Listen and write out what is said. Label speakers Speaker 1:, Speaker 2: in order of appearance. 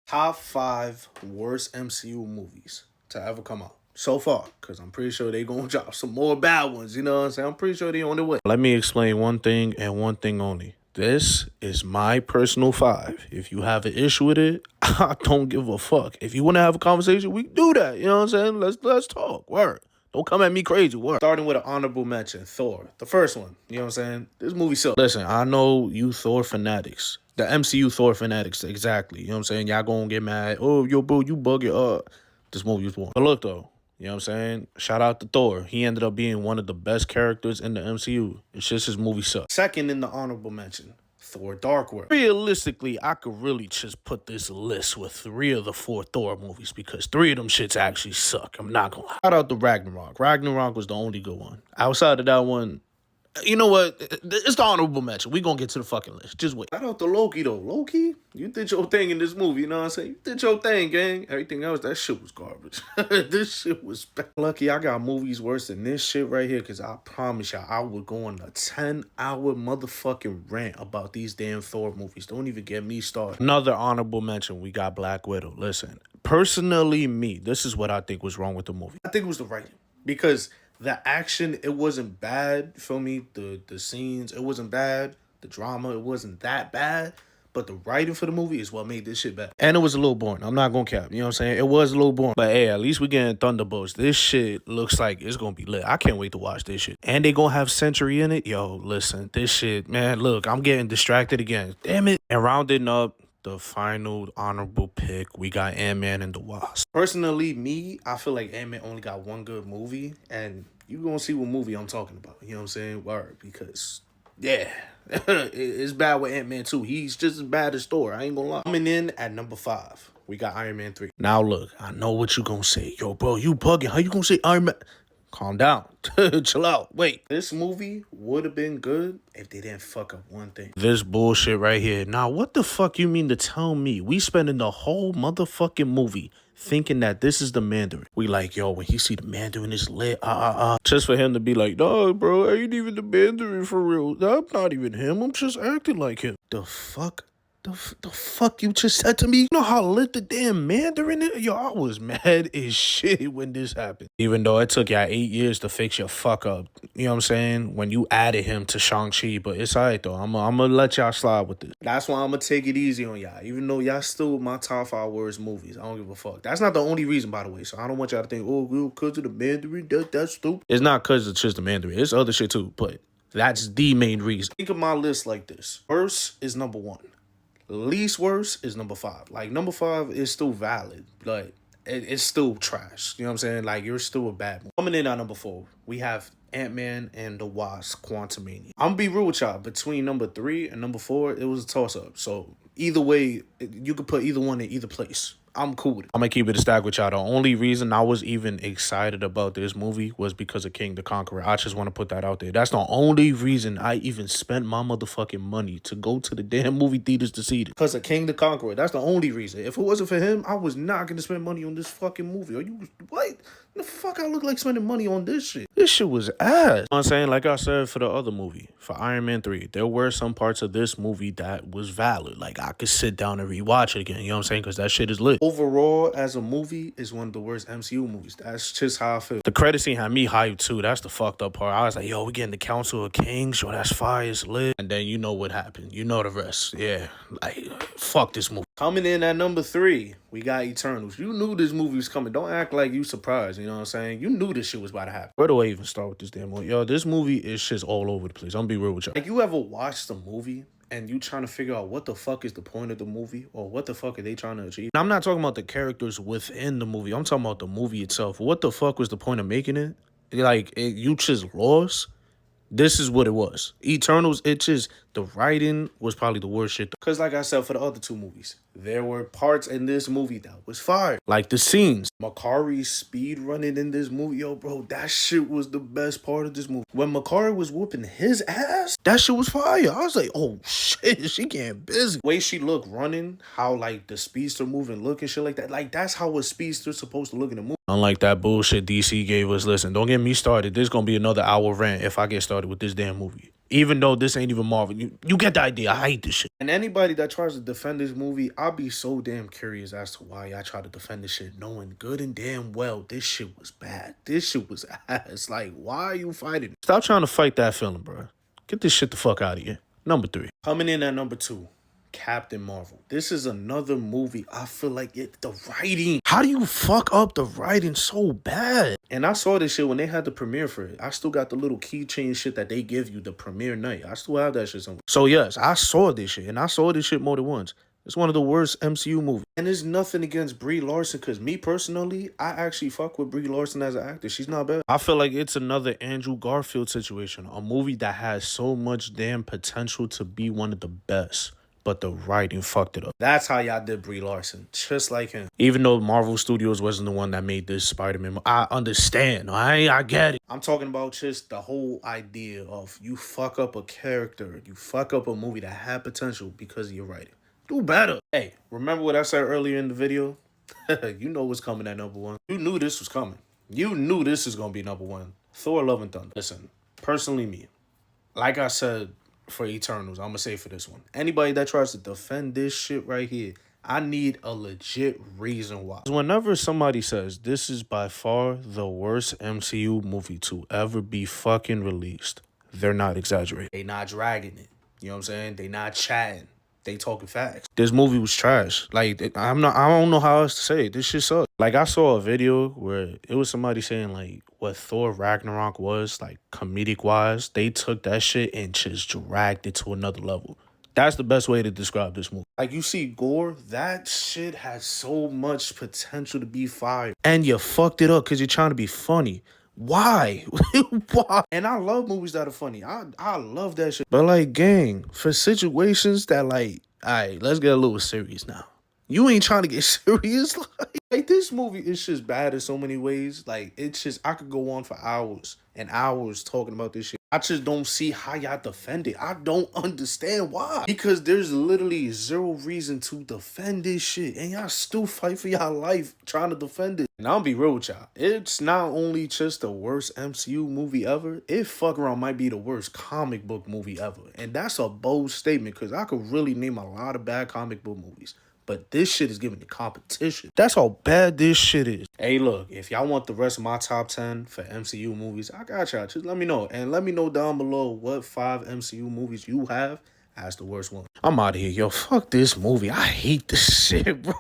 Speaker 1: Top 5 worst MCU movies to ever come out so far, because I'm pretty sure they gonna drop some more bad ones. You know what I'm saying? I'm pretty sure they on the way. Let me explain one thing and one thing only. This is my personal 5. If you have an issue with it, I don't give a fuck. If you want to have a conversation, we can do that. You know what I'm saying? Let's talk. Word. Don't come at me crazy. Word. Starting with an honorable mention, Thor. The first one. You know what I'm saying? This movie sucks. Listen, I know you Thor fanatics. The MCU Thor fanatics, exactly. You know what I'm saying? Y'all gonna get mad. Oh, yo, bro, you bug it up. This movie was one. But look, though. You know what I'm saying? Shout out to Thor. He ended up being one of the best characters in the MCU. It's just his movie sucks. Second in the honorable mention, Thor Dark World. Realistically, I could really just put this list with 3 of the 4 Thor movies because 3 of them shits actually suck. I'm not gonna lie. Shout out to Ragnarok. Ragnarok was the only good one. Outside of that one, you know what? It's the honorable mention. We gonna get to the fucking list. Just wait. Shout out to Loki, though. Loki, you did your thing in this movie. You know what I'm saying? You did your thing, gang. Everything else, that shit was garbage. This shit was bad. Lucky I got movies worse than this shit right here, because I promise y'all, I would go on a 10-hour motherfucking rant about these damn Thor movies. Don't even get me started. Another honorable mention, we got Black Widow. Listen, personally, this is what I think was wrong with the movie. I think it was the writing. Because the action, it wasn't bad. Feel me? The scenes, it wasn't bad. The drama, it wasn't that bad. But the writing for the movie is what made this shit bad. And it was a little boring. I'm not gonna cap. You know what I'm saying? It was a little boring. But hey, at least we getting Thunderbolts. This shit looks like it's gonna be lit. I can't wait to watch this shit. And they gonna have Century in it. Yo, listen, this shit, man, look, I'm getting distracted again. Damn it. And rounding up the final honorable pick, we got Ant-Man and the Wasp. Personally, I feel like Ant-Man only got one good movie, and you gonna see what movie I'm talking about. You know what I'm saying? Word, because yeah, it's bad with Ant-Man too. He's just as bad as Thor. I ain't gonna lie. Coming in at number 5, we got Iron Man 3. Now look, I know what you gonna say. Yo, bro, you bugging. How you gonna say Iron Man? Calm down. Chill out. Wait. This movie would have been good if they didn't fuck up one thing. This bullshit right here. Now, what the fuck you mean to tell me? We spending the whole motherfucking movie thinking that this is the Mandarin. We like, yo, when you see the Mandarin is lit, just for him to be like, no, bro, I ain't even the Mandarin for real. I'm not even him. I'm just acting like him. The fuck? The fuck you just said to me? You know how lit the damn Mandarin is? Yo, I was mad as shit when this happened. Even though it took y'all 8 years to fix your fuck up. You know what I'm saying? When you added him to Shang-Chi. But it's alright though. I'm gonna let y'all slide with this. That's why I'm gonna take it easy on y'all. Even though y'all still my top 5 worst movies. I don't give a fuck. That's not the only reason, by the way. So I don't want y'all to think, oh, because of the Mandarin, that's stupid. It's not because it's just the Mandarin. It's other shit too. But that's the main reason. Think of my list like this. Worst is number 1. Least worst is number 5. Like, number 5 is still valid, but it's still trash. You know what I'm saying? Like, you're still a bad movie. Coming in at number 4, we have Ant-Man and the Wasp, Quantumania. I'm gonna be real with y'all. Between number 3 and number 4, it was a toss-up. So, either way, you could put either one in either place. I'm cool with it. I'm gonna keep it a stack with y'all. The only reason I was even excited about this movie was because of King the Conqueror. I just want to put that out there. That's the only reason I even spent my motherfucking money to go to the damn movie theaters to see it. Because of King the Conqueror. That's the only reason. If it wasn't for him, I was not gonna spend money on this fucking movie. Are you what? The fuck I look like spending money on this shit? This shit was ass. You know what I'm saying? Like I said for the other movie, for Iron Man 3, there were some parts of this movie that was valid. Like, I could sit down and rewatch it again. You know what I'm saying? Because that shit is lit. Overall, as a movie, is one of the worst MCU movies. That's just how I feel. The credit scene had me hyped too. That's the fucked up part. I was like, yo, we getting the Council of Kings. Yo, that's fire. It's lit. And then you know what happened. You know the rest. Yeah. Like, fuck this movie. Coming in at number 3, we got Eternals. You knew this movie was coming. Don't act like you surprised. You know what I'm saying? You knew this shit was about to happen. Where do I even start with this damn movie? Yo, this movie is just all over the place. I'm gonna be real with y'all. Like, you ever watched the movie and you trying to figure out what the fuck is the point of the movie, or what the fuck are they trying to achieve? And I'm not talking about the characters within the movie. I'm talking about the movie itself. What the fuck was the point of making it? Like, you just lost? This is what it was. Eternals, the writing was probably the worst shit. Because like I said, for the other 2 movies, there were parts in this movie that was fire. Like the scenes. Makari's speed running in this movie. Yo, bro, that shit was the best part of this movie. When Makari was whooping his ass, that shit was fire. I was like, oh shit, she getting busy. The way she looked running, how like the speedster moving, look and shit like that. Like, that's how a speedster's supposed to look in the movie. Unlike that bullshit DC gave us. Listen, don't get me started. There's gonna be another hour rant if I get started with this damn movie. Even though this ain't even Marvel. You get the idea. I hate this shit. And anybody that tries to defend this movie, I'll be so damn curious as to why y'all try to defend this shit, knowing good and damn well this shit was bad. This shit was ass. Like, why are you fighting? Stop trying to fight that feeling, bro. Get this shit the fuck out of here. Number 3. Coming in at number 2. Captain Marvel. This is another movie. I feel like the writing. How do you fuck up the writing so bad? And I saw this shit when they had the premiere for it. I still got the little keychain shit that they give you the premiere night. I still have that shit somewhere. So yes, I saw this shit, and I saw this shit more than once. It's one of the worst MCU movies. And there's nothing against Brie Larson, because me personally, I actually fuck with Brie Larson as an actor. She's not bad. I feel like it's another Andrew Garfield situation. A movie that has so much damn potential to be one of the best, but the writing fucked it up. That's how y'all did Brie Larson, just like him. Even though Marvel Studios wasn't the one that made this Spider-Man, I understand. I get it. I'm talking about just the whole idea of you fuck up a character, you fuck up a movie that had potential because of your writing. Do better. Hey, remember what I said earlier in the video? You know what's coming at number 1. You knew this was coming. You knew this is gonna be number 1. Thor: Love and Thunder. Listen, personally me, like I said, for Eternals, I'm gonna say for this one, anybody that tries to defend this shit right here, I need a legit reason why. Whenever somebody says this is by far the worst MCU movie to ever be fucking released, they're not exaggerating. They not dragging it. You know what I'm saying? They not chatting. They talking facts. This movie was trash. Like, I don't know how else to say it. This shit sucked. Like, I saw a video where it was somebody saying, like, what Thor Ragnarok was, like, comedic-wise. They took that shit and just dragged it to another level. That's the best way to describe this movie. Like, you see Gore, that shit has so much potential to be fire. And you fucked it up because you're trying to be funny. Why? Why? And I love movies that are funny. I love that shit. But like, gang, for situations that like, all right, let's get a little serious now. You ain't trying to get serious. Like this movie is just bad in so many ways. Like, it's just, I could go on for hours and hours talking about this shit. I just don't see how y'all defend it. I don't understand why. Because there's literally zero reason to defend this shit. And y'all still fight for y'all life trying to defend it. And I'll be real with y'all. It's not only just the worst MCU movie ever. It fuck around might be the worst comic book movie ever. And that's a bold statement because I could really name a lot of bad comic book movies. But this shit is giving the competition. That's how bad this shit is. Hey, look, if y'all want the rest of my top 10 for MCU movies, I got y'all. Just let me know. And let me know down below what 5 MCU movies you have as the worst one. I'm out of here, yo. Fuck this movie. I hate this shit, bro.